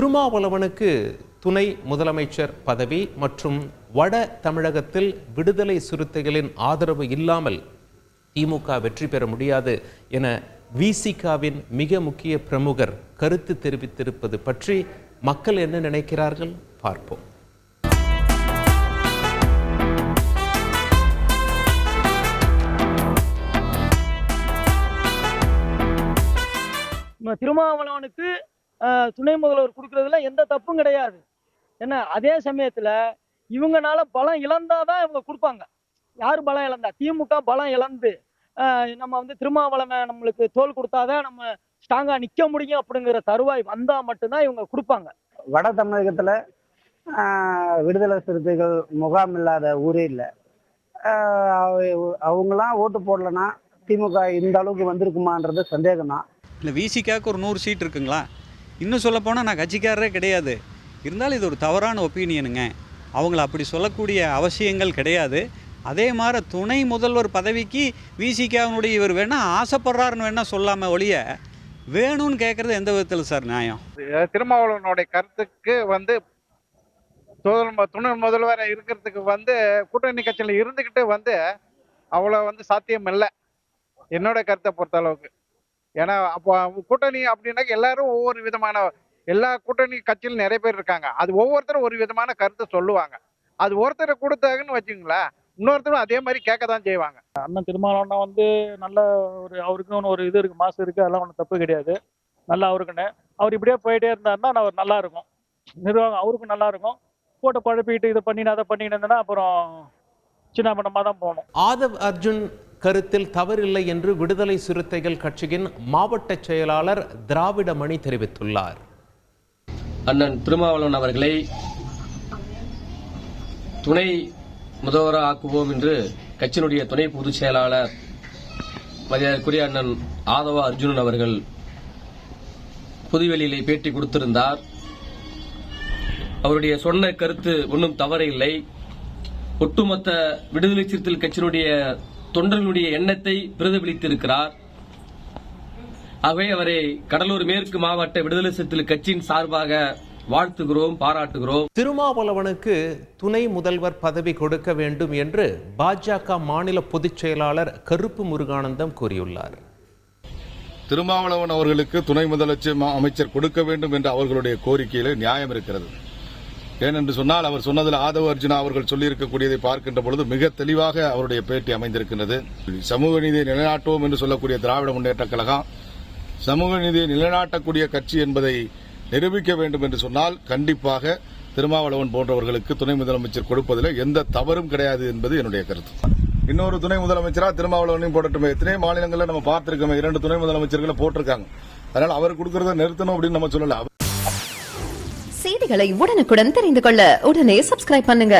திருமாவளவனுக்கு துணை முதலமைச்சர் பதவி மற்றும் வட தமிழகத்தில் விடுதலை சிறுத்தைகளின் ஆதரவு இல்லாமல் திமுக வெற்றி பெற முடியாது என விசிகாவின் மிக முக்கிய பிரமுகர் கருத்து தெரிவித்திருப்பது பற்றி மக்கள் என்ன நினைக்கிறார்கள் பார்ப்போம். திருமாவளவனுக்கு துணை முதல்வர் கொடுக்கறதுல எந்த தப்பும் கிடையாது. என்ன, அதே சமயத்துல இவங்கனால பலம் இழந்தாதான் இவங்க கொடுப்பாங்க. யார் பலம் இழந்தா? திமுக பலம் இழந்து நம்ம திருமாவளவன் நம்மளுக்கு தோல் கொடுத்தாதான் நம்ம ஸ்ட்ராங்கா நிக்க முடியும் அப்படிங்கிற தருவாய் வந்தா மட்டும்தான் இவங்க கொடுப்பாங்க. வட தமிழகத்துல விடுதலை சிறுத்தைகள் முகாம் இல்லாத ஊரே இல்லை. அவங்களாம் ஓட்டு போடலன்னா திமுக இந்த அளவுக்கு வந்திருக்குமான்றது சந்தேகம் தான். இல்லை, விசிகாவுக்கு ஒரு 100 சீட் இருக்குங்களா? இன்னும் சொல்ல போனால் நான் கட்சிக்காரரே கிடையாது. இருந்தாலும் இது ஒரு தவறான ஒப்பீனியனுங்க. அவங்கள அப்படி சொல்லக்கூடிய அவசியங்கள் கிடையாது. அதே மாதிரி துணை முதல்வர் பதவிக்கு விசிகாவினுடைய இவர் வேணால் ஆசைப்படுறாருன்னு வேணால் சொல்லாமல் ஒழிய வேணும்னு கேட்குறது எந்த விதத்தில் சார் நியாயம்? திருமாவளவனுடைய கருத்துக்கு துணை முதல்வர் இருக்கிறதுக்கு கூட்டணி கட்சியில் இருந்துக்கிட்டு அவ்வளோ சாத்தியம் இல்லை என்னோட கருத்தை பொறுத்த அளவுக்கு. ஏன்னா அப்போ கூட்டணி அப்படின்னாக்க எல்லாரும் ஒவ்வொரு விதமான எல்லா கூட்டணி கட்சியிலும் நிறைய பேர் இருக்காங்க. அது ஒவ்வொருத்தரும் ஒரு விதமான கருத்தை சொல்லுவாங்க. அது ஒருத்தரை கொடுத்தாங்கன்னு வச்சுங்களேன், இன்னொருத்தரும் அதே மாதிரி கேட்க தான் செய்வாங்க. அண்ணன் திருமாவளவன் நல்ல அவருக்குன்னு ஒரு இது இருக்கு, மாசு இருக்கு, அதெல்லாம் ஒன்றும் தப்பு கிடையாது. நல்லா அவருக்குன்னு அவர் இப்படியே போயிட்டே இருந்தாருன்னா அவர் நல்லா இருக்கும், நிர்வாகம் அவருக்கும் நல்லா இருக்கும். போட்டு குழப்பிட்டு இதை பண்ணினா அதை பண்ணிட்டு இருந்தேன்னா அப்புறம் சின்ன பண்ணமாக தான் போகணும். ஆதவ் அர்ஜுன் கருத்தில் தவறில்லை என்று விடுதலை சிறுத்தைகள் கட்சியின் மாவட்ட செயலாளர் திராவிடமணி தெரிவித்துள்ளார். அண்ணன் திருமாவளவன் அவர்களை துணை முதல்வராக ஆக்குவோம் என்று கட்சியினுடைய துணை பொதுச் செயலாளர் மரியாதைக்குரிய அண்ணன் ஆதவ அர்ஜுனன் அவர்கள் புதுவெளியிலே பேட்டி கொடுத்திருந்தார். அவருடைய சொன்ன கருத்து ஒன்றும் தவறில்லை. ஒட்டுமொத்த விடுதலை சிறுத்தைகள் கட்சியினுடைய தொண்டர்களுடைய எண்ணத்தை பிரதிபலித்திருக்கிறார். ஆகவே அவரை கடலூர் மேற்கு மாவட்ட விடுதலை சிறுத்தைகள் கட்சியின் சார்பாக வாழ்த்துகிறோம், பாராட்டுகிறோம். திருமாவளவனுக்கு துணை முதல்வர் பதவி கொடுக்க வேண்டும் என்று பாஜக மாநில பொதுச் செயலாளர் கருப்பு முருகானந்தம் கூறியுள்ளார். திருமாவளவன் அவர்களுக்கு துணை முதலமைச்சர் அமைச்சர் கொடுக்க வேண்டும் என்ற அவர்களுடைய கோரிக்கையில் நியாயம் இருக்கிறது. ஏனென்று சொன்னால் அவர் சொன்னதில் ஆதவ அர்ஜுனா அவர்கள் சொல்லியிருக்கக்கூடியதை பார்க்கின்ற பொழுது மிக தெளிவாக அவருடைய பேட்டி அமைந்திருக்கின்றது. சமூக நீதியை நிலைநாட்டுவோம் என்று சொல்லக்கூடிய திராவிட முன்னேற்ற கழகம் சமூக நீதியை நிலைநாட்டக்கூடிய கட்சி என்பதை நிரூபிக்க வேண்டும் என்று சொன்னால் கண்டிப்பாக திருமாவளவன் போன்றவர்களுக்கு துணை முதலமைச்சர் கொடுப்பதில் எந்த தவறும் கிடையாது என்பது என்னுடைய கருத்து. இன்னொரு துணை முதலமைச்சரா திருமாவளவனையும் போடட்டுமே. எத்தனை மாநிலங்களில் நம்ம பார்த்திருக்கோம், 2 துணை முதலமைச்சர்களை போட்டிருக்காங்க. அதனால் அவர் கொடுக்கறத நிறுத்தணும் அப்படின்னு நம்ம சொல்லல. செய்திகளை உடனுக்குடன் தெரிந்து கொள்ள உடனே சப்ஸ்கிரைப் பண்ணுங்க.